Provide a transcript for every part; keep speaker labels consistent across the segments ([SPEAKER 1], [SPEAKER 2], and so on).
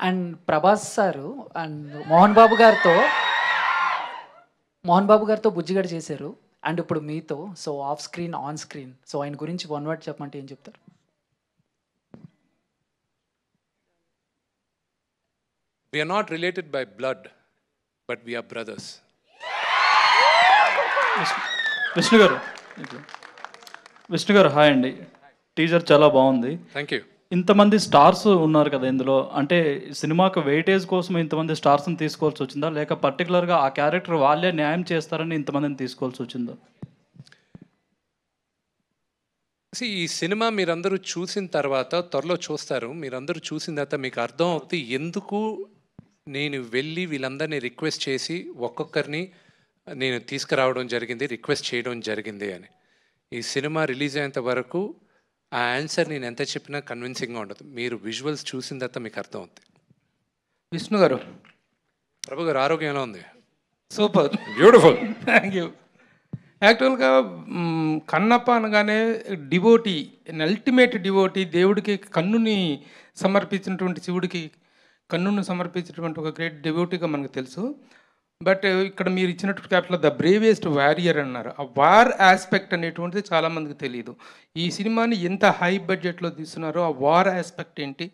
[SPEAKER 1] And Prabhas sir and Mohan Babu గారితో బుజ్జిగాడు చేశారు. And ఇప్పుడు మీతో. So, off screen, on screen. So, ఆయన గురించి వన్ వర్డ్ చెప్పమంటే ఏం చెప్తారు?
[SPEAKER 2] We are not related by blood, but we are brothers.
[SPEAKER 3] Vishnu గారు హాయ్ అండి. టీజర్ చాలా బాగుంది.
[SPEAKER 2] Thank you.
[SPEAKER 3] ఇంతమంది స్టార్స్ ఉన్నారు కదా ఇందులో, అంటే సినిమాకు వెయిటేజ్ కోసం ఇంతమంది స్టార్స్ని తీసుకోవాల్సి వచ్చిందా, లేక పర్టికులర్గా ఆ క్యారెక్టర్ వాళ్ళే న్యాయం చేస్తారని ఇంతమందిని తీసుకోవాల్సి వచ్చిందా?
[SPEAKER 2] ఈ సినిమా మీరందరూ చూసిన తర్వాత, త్వరలో చూస్తారు, మీరందరూ చూసిన తర్వాత మీకు అర్థం అవుతుంది ఎందుకు నేను వెళ్ళి వీళ్ళందరినీ రిక్వెస్ట్ చేసి ఒక్కొక్కరిని నేను తీసుకురావడం జరిగింది, రిక్వెస్ట్ చేయడం జరిగింది అని. ఈ సినిమా రిలీజ్ అయ్యేంత వరకు ఆ ఆన్సర్ నేను ఎంత చెప్పినా కన్విన్సింగ్గా ఉండదు. మీరు విజువల్స్ చూసిన తర్వాత మీకు అర్థం అవుతుంది.
[SPEAKER 4] విష్ణు గారు,
[SPEAKER 2] ప్రభు గారు ఆరోగ్యం ఎలా ఉంది?
[SPEAKER 4] Super,
[SPEAKER 2] beautiful.
[SPEAKER 4] Thank you. యాక్చువల్గా కన్నప్ప అనగానే డివోటీ, అల్టిమేట్ డివోటీ, దేవుడికి కన్నుని సమర్పించినటువంటి శివుడికి కన్నును సమర్పించినటువంటి ఒక గ్రేట్ డివోటీగా మనకు తెలుసు. బట్ ఇక్కడ మీరు ఇచ్చినటువంటి క్యాప్టన్లో ద బ్రేవెస్ట్ వారియర్ అన్నారు. ఆ వార్ ఆస్పెక్ట్ అనేటువంటిది చాలామందికి తెలియదు. ఈ సినిమాని ఎంత హై బడ్జెట్లో తీస్తున్నారో ఆ వార్ ఆస్పెక్ట్ ఏంటి,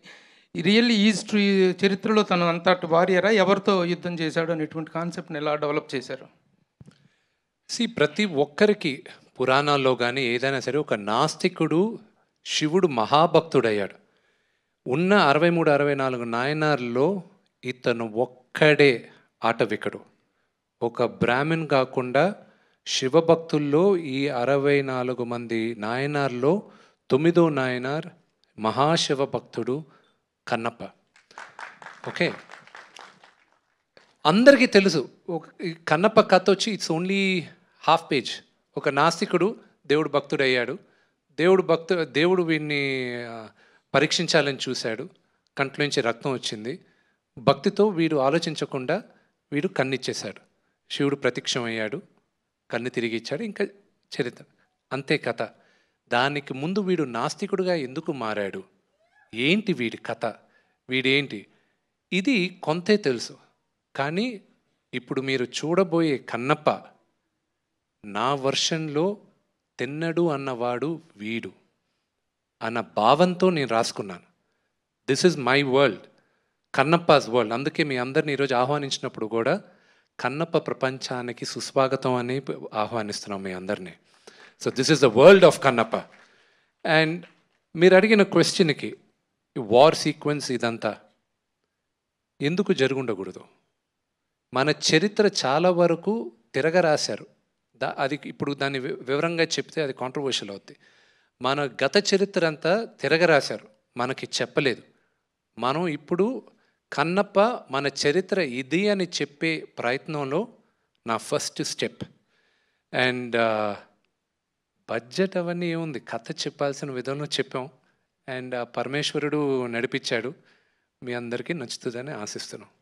[SPEAKER 4] రియల్లీ హిస్టరీ చరిత్రలో తను అంతటి వారియరా, ఎవరితో యుద్ధం చేశాడు అనేటువంటి కాన్సెప్ట్ని ఎలా డెవలప్ చేశారు?
[SPEAKER 2] ప్రతి ఒక్కరికి పురాణాల్లో కానీ ఏదైనా సరే ఒక నాస్తికుడు శివుడు మహాభక్తుడయ్యాడు. ఉన్న 63-64 నాయనార్లో ఇతను ఒక్కడే ఆటవికడు. ఒక బ్రాహ్మణ్ కాకుండా శివభక్తుల్లో ఈ 64 మంది నాయనార్లో 9వ నాయనార్ మహాశివ భక్తుడు కన్నప్ప. ఓకే, అందరికీ తెలుసు. కన్నప్ప కథ వచ్చి ఇట్స్ ఓన్లీ హాఫ్ పేజ్. ఒక నాస్తికుడు దేవుడు భక్తుడు అయ్యాడు. దేవుడు వీడిని పరీక్షించాలని చూశాడు. కంట్లో నుంచి రక్తం వచ్చింది. భక్తితో వీడు ఆలోచించకుండా వీడు కన్నిచ్చేశాడు. శివుడు ప్రత్యక్షం అయ్యాడు, కన్ను తిరిగి ఇచ్చాడు. ఇంకా చరిత్ర అంతే కథ. దానికి ముందు వీడు నాస్తికుడుగా ఎందుకు మారాడు, ఏంటి వీడి కథ, వీడేంటి, ఇది కొంతే తెలుసు. కానీ ఇప్పుడు మీరు చూడబోయే కన్నప్ప నా వర్షన్లో తిన్నడు అన్నవాడు వీడు అన్న భావంతో నేను రాసుకున్నాను. This is my world, Kannappa's world. అందుకే మీ అందరిని ఈరోజు ఆహ్వానించినప్పుడు కూడా కన్నప్ప ప్రపంచానికి సుస్వాగతం అని ఆహ్వానిస్తున్నాం మీ అందరినీ. So this is the world of Kannappa. And మీరు అడిగిన క్వశ్చన్కి వార్ సీక్వెన్స్ ఇదంతా ఎందుకు జరుగుండకూడదు? మన చరిత్ర చాలా వరకు తిరగరాశారు. అది ఇప్పుడు దాన్ని వివరంగా చెప్తే అది కాంట్రవర్షియల్ అవుద్ది. మన గత చరిత్ర అంతా తిరగరాశారు, మనకి చెప్పలేదు. మనం ఇప్పుడు కన్నప్ప మన చరిత్ర ఇది అని చెప్పే ప్రయత్నంలో నా ఫస్ట్ స్టెప్. అండ్ బడ్జెట్ అవన్నీ ఏముంది, కథ చెప్పాల్సిన విధంలో చెప్పాం. అండ్ పరమేశ్వరుడు నడిపించాడు. మీ అందరికీ నచ్చుతుందని ఆశిస్తున్నాం.